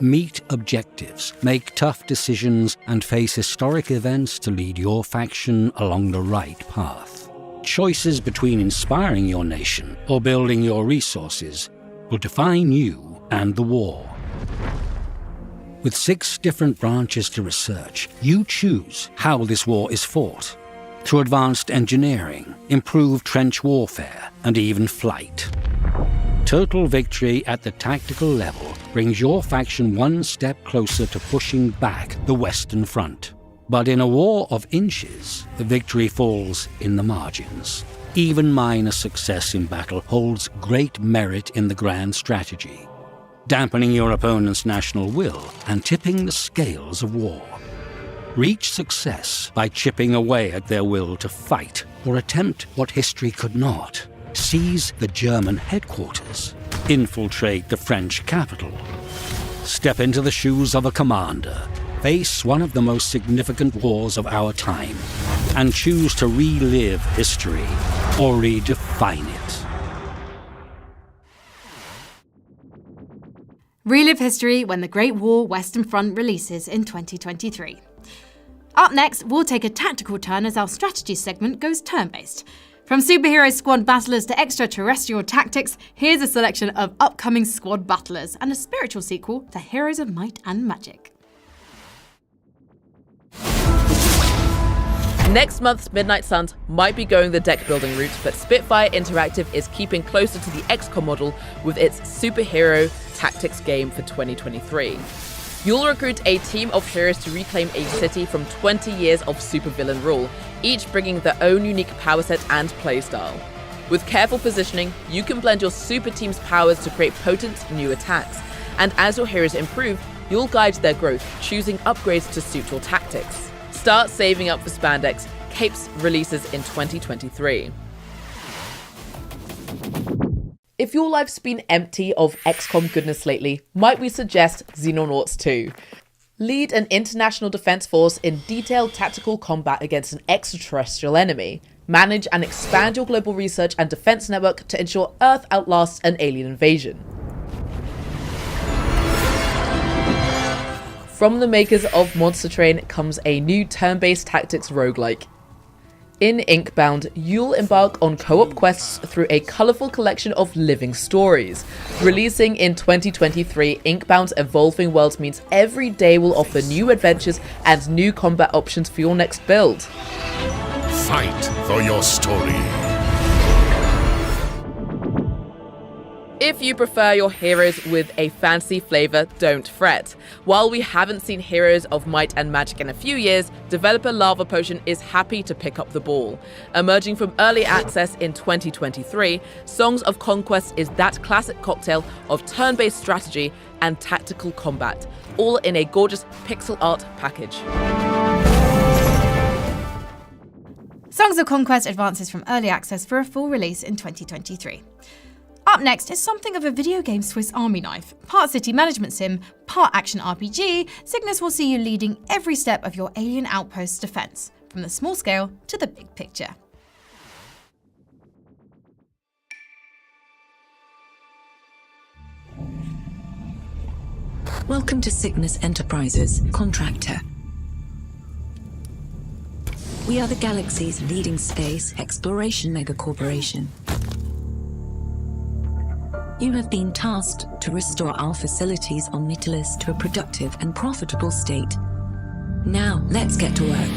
Meet objectives, make tough decisions, and face historic events to lead your faction along the right path. Choices between inspiring your nation or building your resources will define you and the war. With 6 different branches to research, you choose how this war is fought. Through advanced engineering, improved trench warfare, and even flight. Total victory at the tactical level brings your faction one step closer to pushing back the Western Front. But in a war of inches, the victory falls in the margins. Even minor success in battle holds great merit in the grand strategy, dampening your opponent's national will and tipping the scales of war. Reach success by chipping away at their will to fight or attempt what history could not. Seize the German headquarters. Infiltrate the French capital. Step into the shoes of a commander. Face one of the most significant wars of our time. And choose to relive history or redefine it. Relive history when the Great War Western Front releases in 2023. Up next, we'll take a tactical turn as our strategy segment goes turn-based. From superhero squad battlers to extraterrestrial tactics, here's a selection of upcoming squad battlers and a spiritual sequel to Heroes of Might and Magic. Next month's Midnight Suns might be going the deck building route, but Spitfire Interactive is keeping closer to the XCOM model with its superhero tactics game for 2023. You'll recruit a team of heroes to reclaim a city from 20 years of supervillain rule, each bringing their own unique power set and playstyle. With careful positioning, you can blend your super team's powers to create potent new attacks, and as your heroes improve, you'll guide their growth, choosing upgrades to suit your tactics. Start saving up for spandex. Capes releases in 2023. If your life's been empty of XCOM goodness lately, might we suggest Xenonauts 2? Lead an international defense force in detailed tactical combat against an extraterrestrial enemy. Manage and expand your global research and defense network to ensure Earth outlasts an alien invasion. From the makers of Monster Train comes a new turn-based tactics roguelike. In Inkbound, you'll embark on co-op quests through a colourful collection of living stories. Releasing in 2023, Inkbound's evolving world means every day will offer new adventures and new combat options for your next build. Fight for your story. If you prefer your heroes with a fancy flavour, don't fret. While we haven't seen Heroes of Might and Magic in a few years, developer Lava Potion is happy to pick up the ball. Emerging from early access in 2023, Songs of Conquest is that classic cocktail of turn-based strategy and tactical combat, all in a gorgeous pixel art package. Songs of Conquest advances from early access for a full release in 2023. Up next is something of a video game Swiss Army knife. Part city management sim, part action RPG, Cygnus will see you leading every step of your alien outpost's defense, from the small scale to the big picture. Welcome to Cygnus Enterprises, contractor. We are the galaxy's leading space exploration megacorporation. You have been tasked to restore our facilities on Mytilus to a productive and profitable state. Now, let's get to work.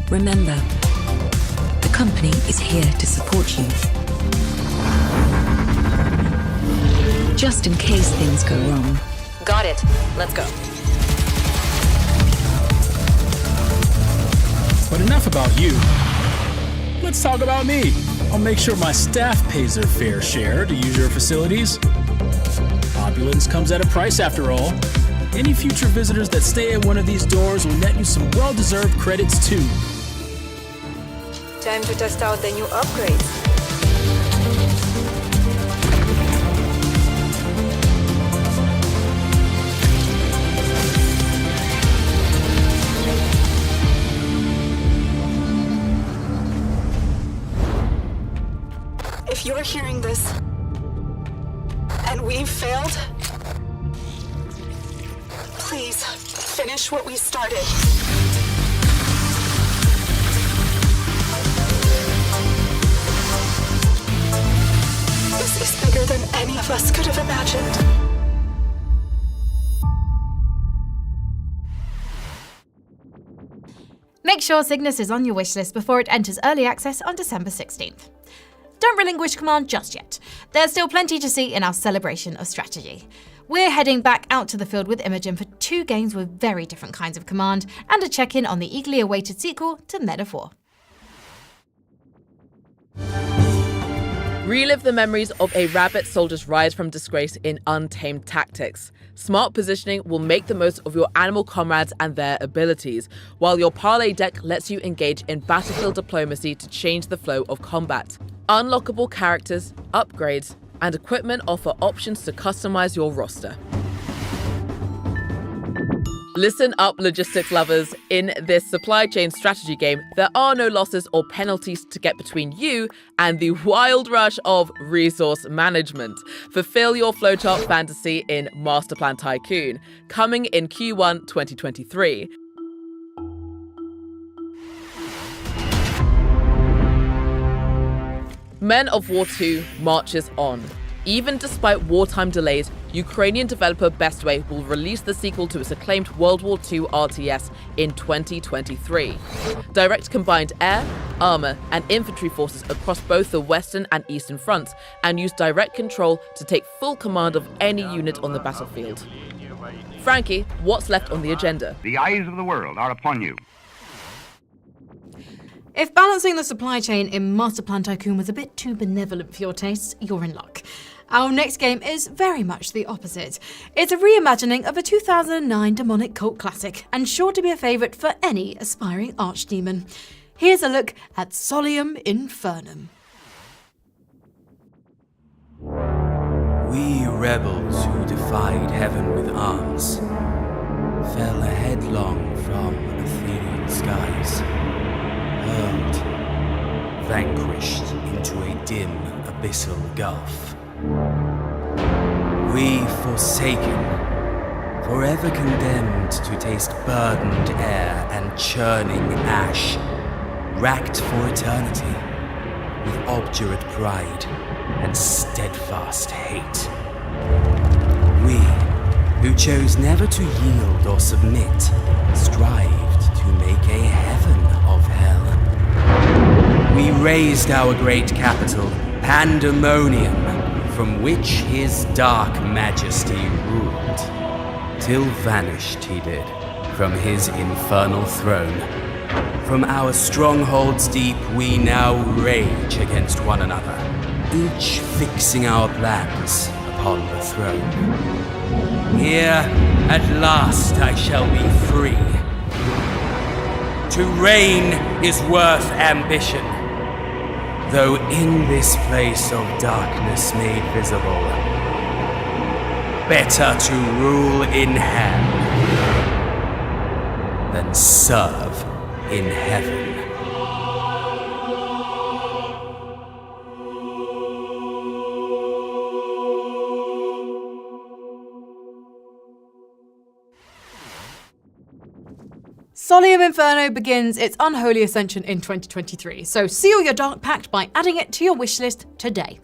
Remember, the company is here to support you. Just in case things go wrong. Got it. Let's go. But enough about you. Let's talk about me. I'll make sure my staff pays their fair share to use your facilities. Opulence comes at a price after all. Any future visitors that stay at one of these doors will net you some well-deserved credits too. Time to test out the new upgrades. If you're hearing this, and we've failed, please finish what we started. This is bigger than any of us could have imagined. sure Cygnus is on your wishlist before it enters early access on December 16th. Don't relinquish command just yet. There's still plenty to see in our celebration of strategy. We're heading back out to the field with Imogen for 2 games with very different kinds of command, and a check-in on the eagerly awaited sequel to Men of War. Relive the memories of a rabbit soldier's rise from disgrace in Untamed Tactics. Smart positioning will make the most of your animal comrades and their abilities, while your parlay deck lets you engage in battlefield diplomacy to change the flow of combat. Unlockable characters, upgrades, and equipment offer options to customize your roster. Listen up, logistics lovers. In this supply chain strategy game, there are no losses or penalties to get between you and the wild rush of resource management. Fulfill your flowchart fantasy in Masterplan Tycoon, coming in Q1 2023. Men of War 2 marches on. Even despite wartime delays, Ukrainian developer Bestway will release the sequel to its acclaimed World War II RTS in 2023. Direct combined air, armor, and infantry forces across both the Western and Eastern fronts, and use direct control to take full command of any unit on the battlefield. Frankie, what's left on the agenda? The eyes of the world are upon you. If balancing the supply chain in Masterplan Tycoon was a bit too benevolent for your tastes, you're in luck. Our next game is very much the opposite. It's a reimagining of a 2009 demonic cult classic, and sure to be a favourite for any aspiring archdemon. Here's a look at Solium Infernum. We rebels who defied heaven with arms fell headlong from ethereal skies, hurled, vanquished into a dim abyssal gulf. We forsaken, forever condemned to taste burdened air and churning ash, racked for eternity with obdurate pride and steadfast hate. We, who chose never to yield or submit, strived to make a heaven of hell. We raised our great capital, Pandemonium, from which his dark majesty ruled, till vanished he did from his infernal throne. From our strongholds deep we now rage against one another, each fixing our plans upon the throne. Here, at last, I shall be free. To reign is worth ambition, though in this place of darkness made visible, better to rule in hell than serve in heaven. Solium Inferno begins its unholy ascension in 2023, so seal your Dark Pact by adding it to your wishlist today.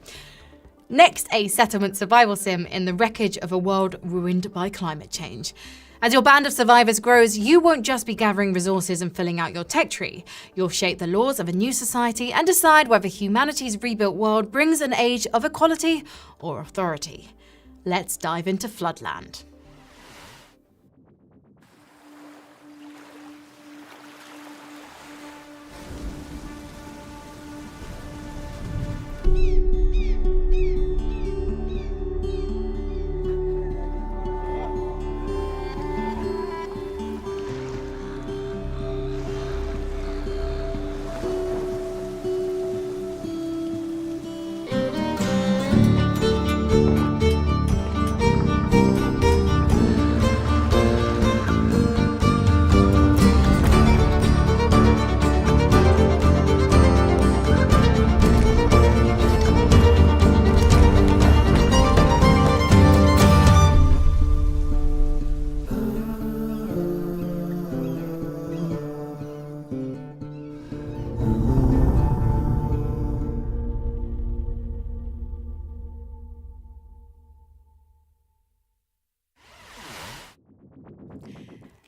Next, a settlement survival sim in the wreckage of a world ruined by climate change. As your band of survivors grows, you won't just be gathering resources and filling out your tech tree. You'll shape the laws of a new society and decide whether humanity's rebuilt world brings an age of equality or authority. Let's dive into Floodland.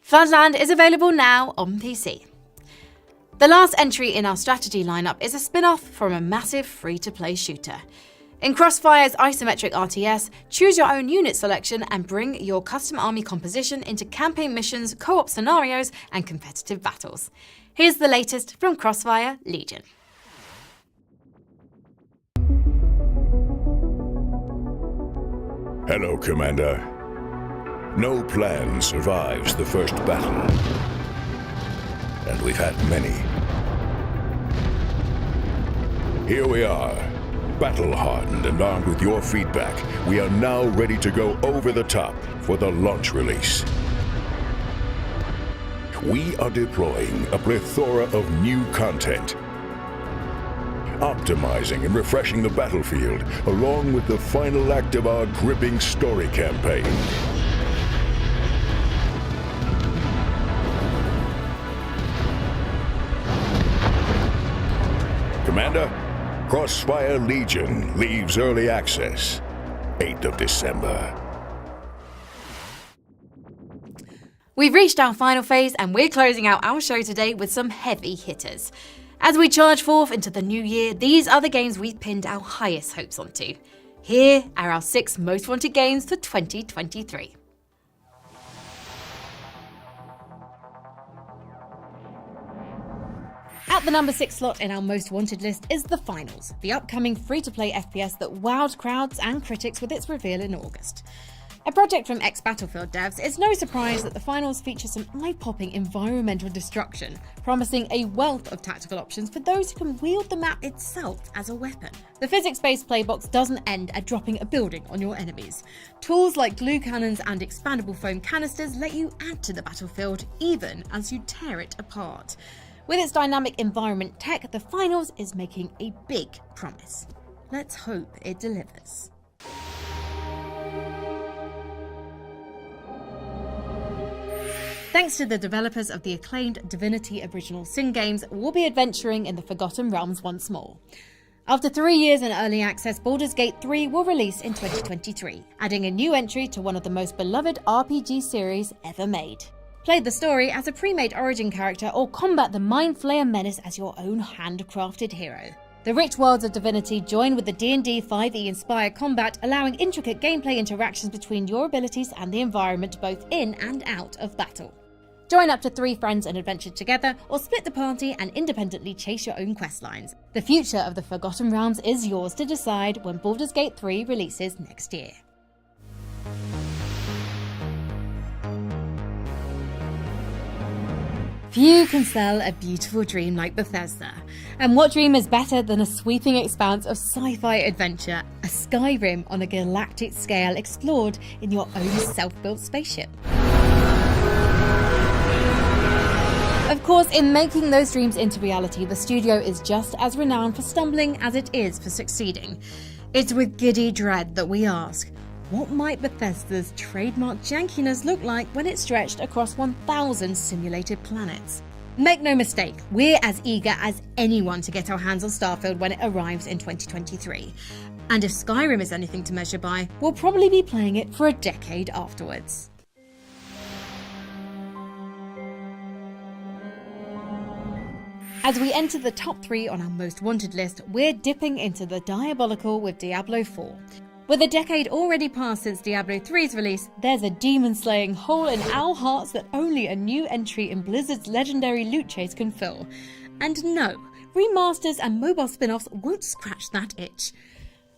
Floodland is available now on PC. The last entry in our strategy lineup is a spin-off from a massive free-to-play shooter. In Crossfire's isometric RTS, choose your own unit selection and bring your custom army composition into campaign missions, co-op scenarios, and competitive battles. Here's the latest from Crossfire Legion. Hello, Commander. No plan survives the first battle. And we've had many. Here we are, battle-hardened and armed with your feedback. We are now ready to go over the top for the launch release. We are deploying a plethora of new content, optimizing and refreshing the battlefield, along with the final act of our gripping story campaign. Commander, Crossfire Legion leaves early access, 8th of December. We've reached our final phase and we're closing out our show today with some heavy hitters. As we charge forth into the new year, these are the games we've pinned our highest hopes onto. Here are our 6 most wanted games for 2023. At the number 6 slot in our most wanted list is The Finals, the upcoming free-to-play FPS that wowed crowds and critics with its reveal in August. A project from ex-Battlefield devs, it's no surprise that The Finals features some eye-popping environmental destruction, promising a wealth of tactical options for those who can wield the map itself as a weapon. The physics-based playbox doesn't end at dropping a building on your enemies. Tools like glue cannons and expandable foam canisters let you add to the battlefield even as you tear it apart. With its dynamic environment tech, The Finals is making a big promise. Let's hope it delivers. Thanks to the developers of the acclaimed Divinity Original Sin games, we'll be adventuring in the Forgotten Realms once more. After 3 years in early access, Baldur's Gate 3 will release in 2023, adding a new entry to one of the most beloved RPG series ever made. Play the story as a pre-made origin character or combat the Mind Flayer menace as your own handcrafted hero. The rich worlds of Divinity join with the D&D 5e inspired combat, allowing intricate gameplay interactions between your abilities and the environment both in and out of battle. Join up to 3 friends and adventure together, or split the party and independently chase your own questlines. The future of the Forgotten Realms is yours to decide when Baldur's Gate 3 releases next year. Few can sell a beautiful dream like Bethesda. And what dream is better than a sweeping expanse of sci-fi adventure, a Skyrim on a galactic scale explored in your own self-built spaceship? Of course, in making those dreams into reality, the studio is just as renowned for stumbling as it is for succeeding. It's with giddy dread that we ask, what might Bethesda's trademark jankiness look like when it's stretched across 1,000 simulated planets? Make no mistake, we're as eager as anyone to get our hands on Starfield when it arrives in 2023. And if Skyrim is anything to measure by, we'll probably be playing it for a decade afterwards. As we enter the top 3 on our most wanted list, we're dipping into the diabolical with Diablo 4. With a decade already passed since Diablo 3's release, there's a demon-slaying hole in our hearts that only a new entry in Blizzard's legendary loot chase can fill. And no, remasters and mobile spin-offs won't scratch that itch.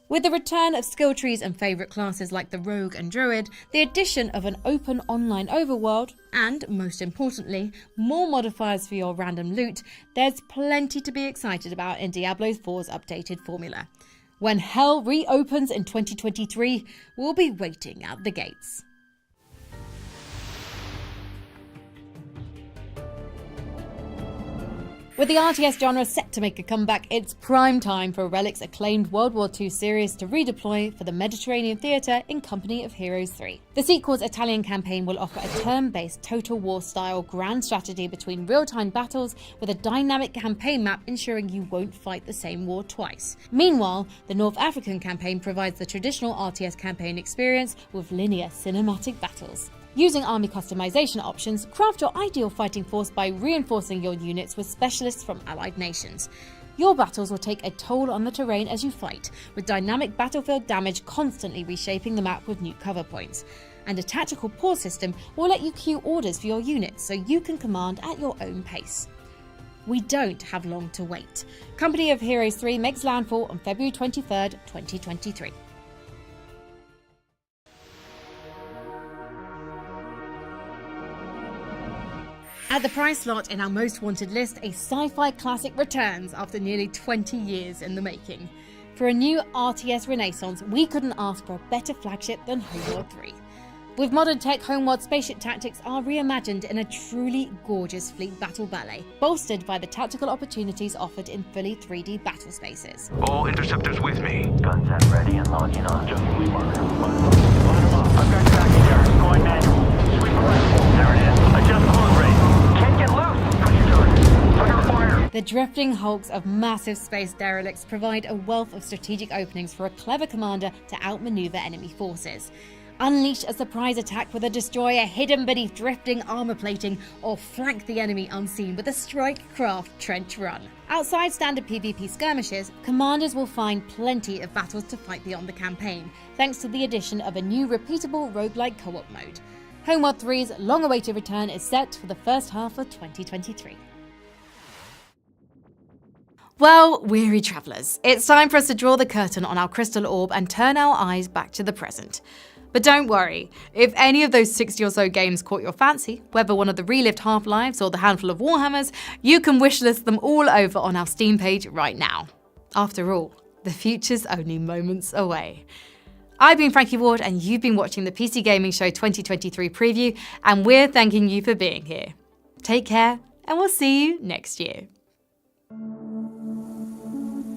With the return of skill trees and favourite classes like the Rogue and Druid, the addition of an open online overworld, and, most importantly, more modifiers for your random loot, there's plenty to be excited about in Diablo 4's updated formula. When hell reopens in 2023, we'll be waiting at the gates. With the RTS genre set to make a comeback, it's prime time for Relic's acclaimed World War II series to redeploy for the Mediterranean theatre in Company of Heroes 3. The sequel's Italian campaign will offer a turn-based Total War-style grand strategy between real-time battles with a dynamic campaign map ensuring you won't fight the same war twice. Meanwhile, the North African campaign provides the traditional RTS campaign experience with linear cinematic battles. Using army customization options, craft your ideal fighting force by reinforcing your units with specialists from allied nations. Your battles will take a toll on the terrain as you fight, with dynamic battlefield damage constantly reshaping the map with new cover points. And a tactical pause system will let you queue orders for your units so you can command at your own pace. We don't have long to wait. Company of Heroes 3 makes landfall on February 23rd, 2023. At the price slot in our most wanted list, a sci-fi classic returns after nearly 20 years in the making. For a new RTS renaissance, we couldn't ask for a better flagship than Homeworld 3. With modern tech, Homeworld spaceship tactics are reimagined in a truly gorgeous fleet battle ballet, bolstered by the tactical opportunities offered in fully 3D battle spaces. All interceptors with me. Guns at ready and logging on. Just line them up. I've got tracking yards. Going manual. Sweep right. There it is. Adjust load rate. Can't get loose. Pressure charge. Under fire. The drifting hulks of massive space derelicts provide a wealth of strategic openings for a clever commander to outmaneuver enemy forces. Unleash a surprise attack with a destroyer hidden beneath drifting armor plating, or flank the enemy unseen with a strike craft trench run. Outside standard PvP skirmishes, commanders will find plenty of battles to fight beyond the campaign, thanks to the addition of a new repeatable roguelike co-op mode. Homeworld 3's long-awaited return is set for the first half of 2023. Well, weary travellers, it's time for us to draw the curtain on our crystal orb and turn our eyes back to the present. But don't worry, if any of those 60 or so games caught your fancy, whether one of the relived Half-Lives or the handful of Warhammers, you can wishlist them all over on our Steam page right now. After all, the future's only moments away. I've been Frankie Ward and you've been watching the PC Gaming Show 2023 preview, and we're thanking you for being here. Take care, and we'll see you next year.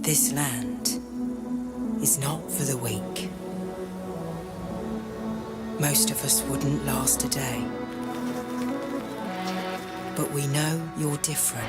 This land is not for the weak. Most of us wouldn't last a day. But we know you're different.